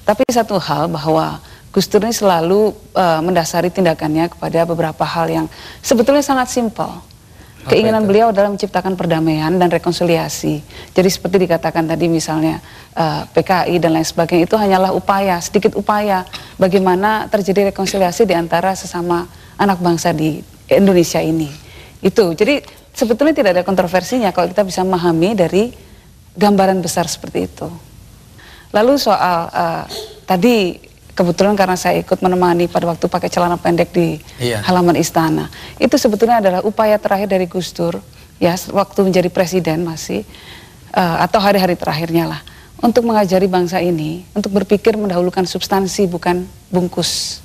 Tapi satu hal bahwa Gus Dur ini selalu mendasari tindakannya kepada beberapa hal yang sebetulnya sangat simpel. Keinginan beliau adalah menciptakan perdamaian dan rekonsiliasi. Jadi seperti dikatakan tadi misalnya PKI dan lain sebagainya, itu hanyalah upaya, sedikit upaya bagaimana terjadi rekonsiliasi di antara sesama anak bangsa di Indonesia ini. Itu, jadi sebetulnya tidak ada kontroversinya kalau kita bisa memahami dari gambaran besar seperti itu. Lalu soal tadi kebetulan karena saya ikut menemani pada waktu pakai celana pendek di halaman istana. Itu sebetulnya adalah upaya terakhir dari Gus Dur, ya, waktu menjadi presiden masih, atau hari-hari terakhirnya lah, untuk mengajari bangsa ini, untuk berpikir mendahulukan substansi bukan bungkus.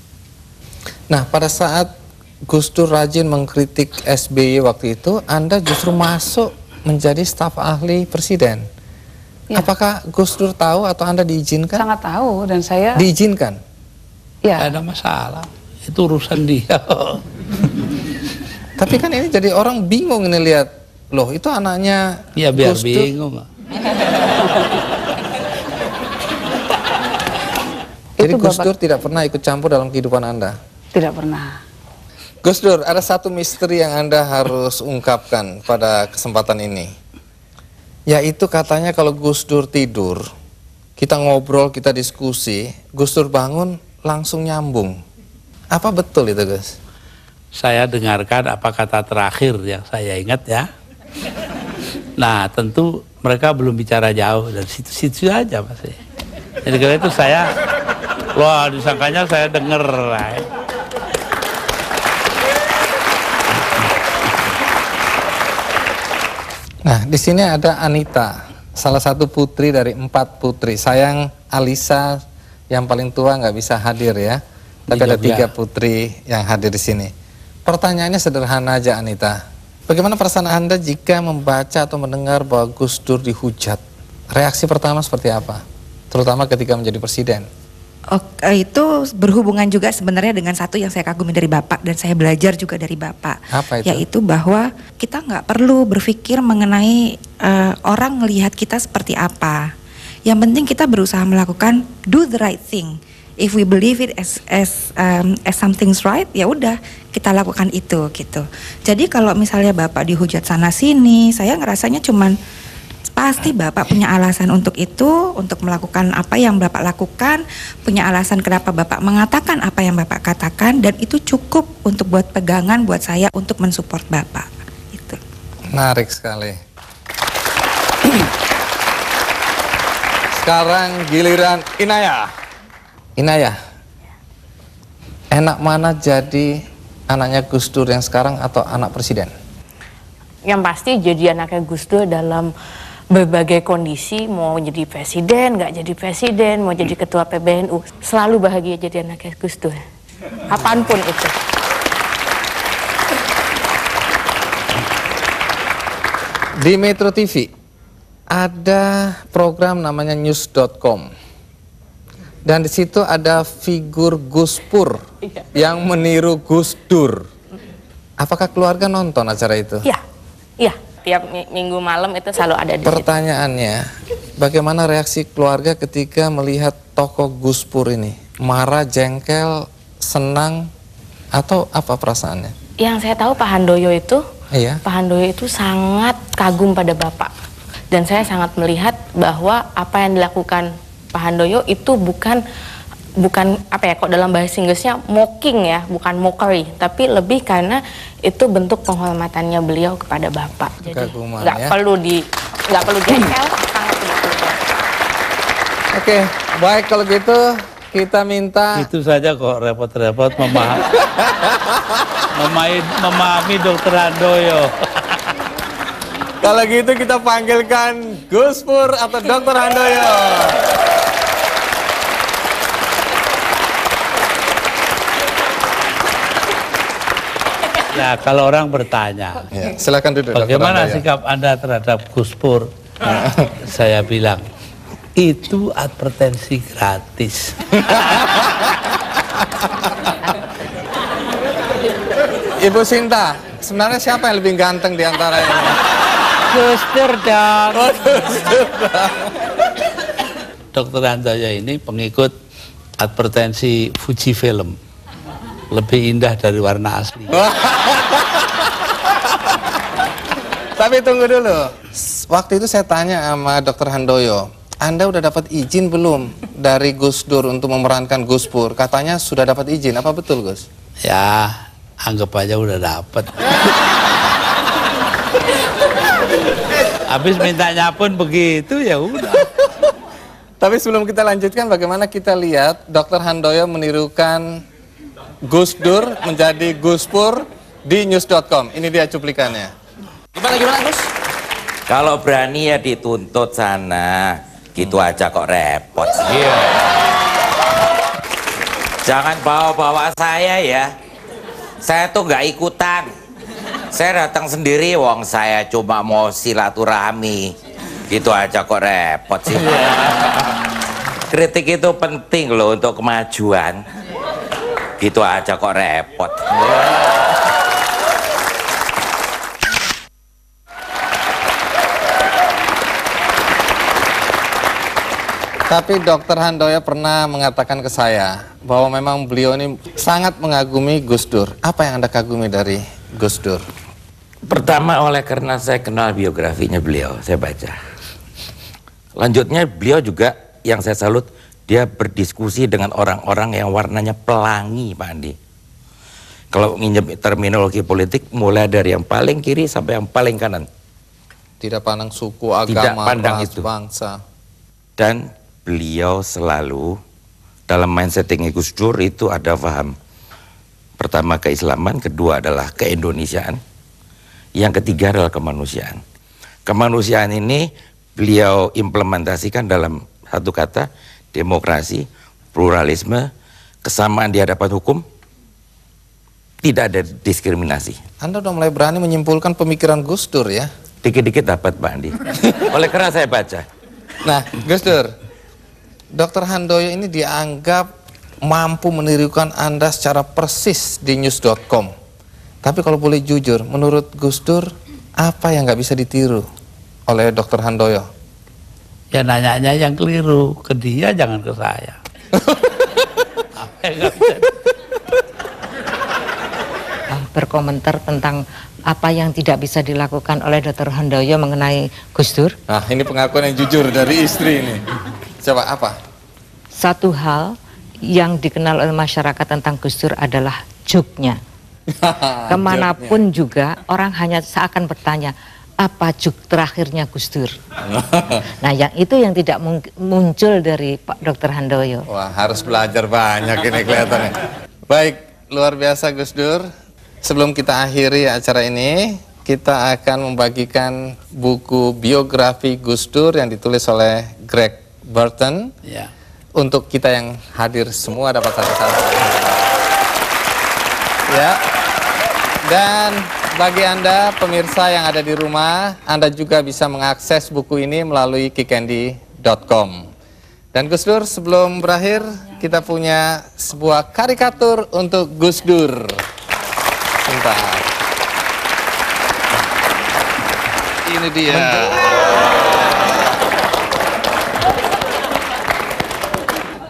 Nah, pada saat Gus Dur rajin mengkritik SBY waktu itu, Anda justru masuk menjadi staf ahli presiden. Ya. Apakah Gus Dur tahu atau Anda diizinkan? Sangat tahu, dan saya diizinkan. Ya. Tidak ada masalah, itu urusan dia. Tapi kan ini jadi orang bingung ini lihat, loh itu anaknya ya biar Gus Dur. Bingung. Jadi Gus Dur tidak pernah ikut campur dalam kehidupan Anda? Tidak pernah. Gus Dur, ada satu misteri yang Anda harus ungkapkan pada kesempatan ini. Yaitu katanya kalau Gus Dur tidur, kita ngobrol, kita diskusi, Gus Dur bangun langsung nyambung. Apa betul itu, Gus? Saya dengarkan apa kata terakhir yang saya ingat ya. Nah, tentu mereka belum bicara jauh, dari situ-situ aja masih. Jadi kalau itu saya, wah disangkanya saya denger. Nah, di sini ada Anita, salah satu putri dari 4 putri. Sayang Alisa yang paling tua nggak bisa hadir ya. Tapi ada 3 putri yang hadir di sini. Pertanyaannya sederhana aja, Anita. Bagaimana perasaan Anda jika membaca atau mendengar bahwa Gus Dur dihujat? Reaksi pertama seperti apa? Terutama ketika menjadi presiden. Itu berhubungan juga sebenarnya dengan satu yang saya kagumi dari Bapak dan saya belajar juga dari Bapak. Apa itu? Yaitu bahwa kita nggak perlu berpikir mengenai orang melihat kita seperti apa. Yang penting kita berusaha melakukan do the right thing. If we believe it as something's right, ya udah kita lakukan itu gitu. Jadi kalau misalnya Bapak dihujat sana sini, saya ngerasanya cuman pasti Bapak punya alasan untuk itu, untuk melakukan apa yang Bapak lakukan, punya alasan kenapa Bapak mengatakan apa yang Bapak katakan, dan itu cukup untuk buat pegangan buat saya untuk mensupport Bapak. Itu. Menarik sekali. Sekarang giliran Inaya. Inaya, enak mana jadi anaknya Gus Dur yang sekarang atau anak presiden? Yang pasti jadi anaknya Gus Dur dalam berbagai kondisi, mau jadi presiden, nggak jadi presiden, mau jadi ketua PBNU, selalu bahagia jadi anaknya Gus Dur, apapun itu. Di Metro TV ada program namanya news.com dan di situ ada figur Gus Pur yang meniru Gus Dur. Apakah keluarga nonton acara itu? Iya, iya. Tiap minggu malam itu selalu ada di Pertanyaannya, bagaimana reaksi keluarga ketika melihat tokoh Gus Pur ini? Marah, jengkel, senang, atau apa perasaannya? Yang saya tahu Pak Handoyo itu, Pak Handoyo itu sangat kagum pada Bapak. Dan saya sangat melihat bahwa apa yang dilakukan Pak Handoyo itu bukan apa ya, kok dalam bahasa Inggrisnya mocking ya, bukan mockery, tapi lebih karena itu bentuk penghormatannya beliau kepada Bapak. Jadi nggak perlu jengkel, sangat tidak perlu. Oke, baik kalau gitu kita minta. Itu saja kok repot-repot memahami Dokter Handoyo. Kalau gitu kita panggilkan Gus Pur atau Dokter Handoyo. Nah, kalau orang bertanya, ya, silakan duduk. Bagaimana sikap Anda terhadap Gus Pur? Saya bilang, itu advertensi gratis. Ibu Sinta, sebenarnya siapa yang lebih ganteng di antara ini? Gus Dur dong. Oh, Gus Dur. Dr. Handoyo ini pengikut advertensi Fuji Film. Lebih indah dari warna asli. Tapi tunggu dulu. Waktu itu saya tanya sama Dr. Handoyo, Anda udah dapat izin belum dari Gus Dur untuk memerankan Gus Pur? Katanya sudah dapat izin. Apa betul, Gus? Ya, anggap aja udah dapat. Habis mintanya pun begitu, ya udah. Tapi sebelum kita lanjutkan, bagaimana kita lihat Dr. Handoyo menirukan Gus Dur menjadi Gus Pur di news.com. Ini dia cuplikannya. Gimana Gus? Kalau berani ya dituntut sana. Gitu aja kok repot. Iya. Jangan bawa-bawa saya ya. Saya tuh nggak ikutan. Saya datang sendiri, wong saya cuma mau silaturahmi. Gitu aja kok repot sih. Kritik itu penting loh untuk kemajuan. Gitu aja kok repot. Tapi Dr. Handoyo pernah mengatakan ke saya bahwa memang beliau ini sangat mengagumi Gus Dur. Apa yang Anda kagumi dari Gus Dur? Pertama karena saya kenal biografinya beliau, saya baca. Lanjutnya beliau juga yang saya salut, dia berdiskusi dengan orang-orang yang warnanya pelangi, Pak Andi. Kalau nginjek terminologi politik, mulai dari yang paling kiri sampai yang paling kanan. Tidak pandang suku, agama, ras, bangsa. Dan beliau selalu dalam mindsetting Gus Dur itu ada paham. Pertama keislaman, kedua adalah keindonesiaan. Yang ketiga adalah kemanusiaan. Kemanusiaan ini beliau implementasikan dalam satu kata, demokrasi, pluralisme, kesamaan di hadapan hukum, tidak ada diskriminasi. Anda udah mulai berani menyimpulkan pemikiran Gus Dur ya? Dikit-dikit dapat, Pak Andi. Oleh karena saya baca. Nah, Gus Dur, Dr. Handoyo ini dianggap mampu menirukan Anda secara persis di news.com. Tapi kalau boleh jujur, menurut Gus Dur, apa yang nggak bisa ditiru oleh Dr. Handoyo? Ya nanyanya yang keliru, ke dia jangan ke saya. Apa yang nggak bisa? Berkomentar tentang apa yang tidak bisa dilakukan oleh Dr. Handoyo mengenai Gus Dur. Nah, ini pengakuan yang jujur dari istri ini. Coba apa? Satu hal yang dikenal oleh masyarakat tentang Gus Dur adalah juk-nya. Kemanapun juga orang hanya seakan bertanya, apa juk terakhirnya Gus Dur? Nah, yang itu yang tidak muncul dari Pak Dr. Handoyo. Wah, harus belajar banyak ini kelihatannya. Baik, luar biasa Gus Dur. Sebelum kita akhiri acara ini, kita akan membagikan buku biografi Gus Dur yang ditulis oleh Greg Burton. Ya. Untuk kita yang hadir semua dapat satu-satu. Ya. Dan bagi Anda pemirsa yang ada di rumah, Anda juga bisa mengakses buku ini melalui kikendi.com. Dan Gus Dur, sebelum berakhir, kita punya sebuah karikatur untuk Gus Dur. Sebentar. Ini dia.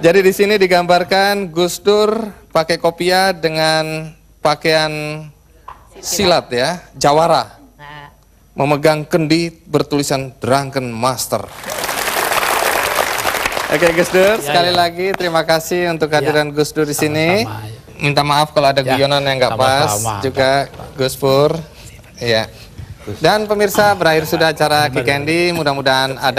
Jadi di sini digambarkan Gus Dur pakai kopiah dengan pakaian silat ya, jawara. Memegang kendi bertulisan Drunken Master. Oke Gus Dur, sekali lagi terima kasih untuk kehadiran Gus Dur di sini. Minta maaf kalau ada guyonan yang nggak pas juga Gus Pur. Iya. Dan pemirsa, berakhir sudah acara Kikendi, mudah-mudahan ada